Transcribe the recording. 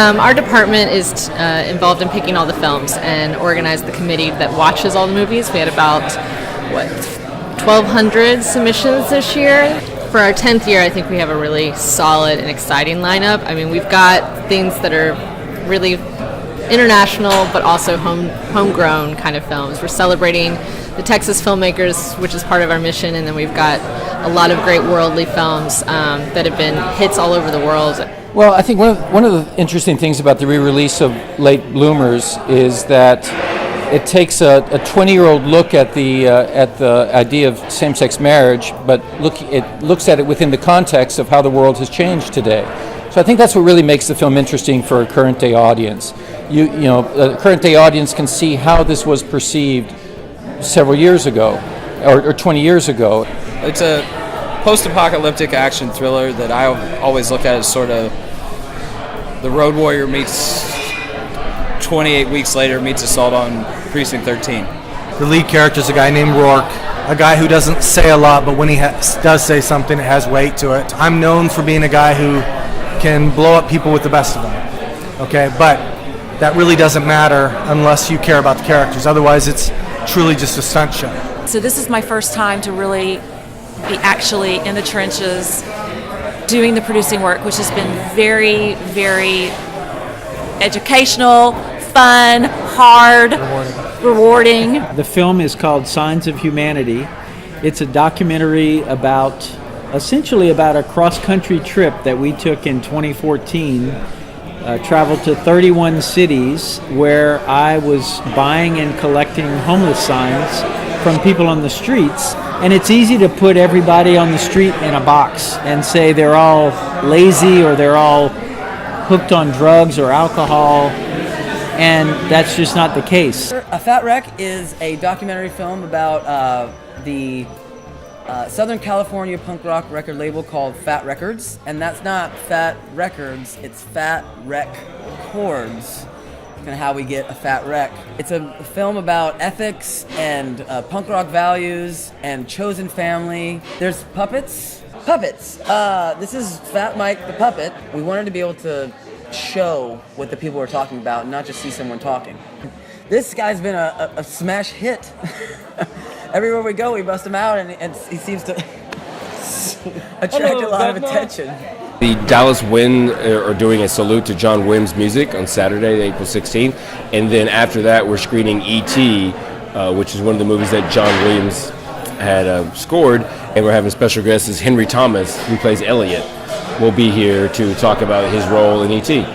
Our department is involved in picking all the films and organized the committee that watches all the movies. We had about, 1,200 submissions this year. For our 10th year, I think we have a really solid and exciting lineup. I mean, we've got things that are really international, but also homegrown kind of films. We're celebrating the Texas filmmakers, which is part of our mission, and then we've got a lot of great worldly films that have been hits all over the world. Well, I think one of the interesting things about the re-release of Late Bloomers is that it takes a 20-year-old look at the idea of same-sex marriage, but it looks at it within the context of how the world has changed today. So I think that's what really makes the film interesting for a current-day audience. A current-day audience can see how this was perceived several years ago, or 20 years ago. It's a post-apocalyptic action thriller that I always look at as sort of the Road Warrior meets 28 Weeks Later meets Assault on Precinct 13. The lead character is a guy named Rourke, a guy who doesn't say a lot, but when he does say something, it has weight to it. I'm known for being a guy who can blow up people with the best of them, okay? But that really doesn't matter unless you care about the characters. Otherwise, it's truly just a stunt show. So this is my first time to really be actually in the trenches doing the producing work, which has been very, very educational, fun, hard, rewarding. The film is called Signs of Humanity. It's a documentary essentially about a cross-country trip that we took in 2014. Traveled to 31 cities where I was buying and collecting homeless signs from people on the streets. And it's easy to put everybody on the street in a box and say they're all lazy or they're all hooked on drugs or alcohol, and that's just not the case. A Fat Wreck is a documentary film about the Southern California punk rock record label called Fat Records, and that's not Fat Records, it's Fat Wreck Chords. It's kind of how we get a Fat Wreck. It's a film about ethics and punk rock values and chosen family. There's puppets. This is Fat Mike the Puppet. We wanted to be able to show what the people were talking about, not just see someone talking. This guy's been a smash hit. Everywhere we go, we bust him out, and he seems to attract a lot of attention. The Dallas Wind are doing a salute to John Williams' music on Saturday, April 16th, and then after that we're screening E.T., which is one of the movies that John Williams had scored, and we're having special guests as Henry Thomas, who plays Elliot, will be here to talk about his role in E.T.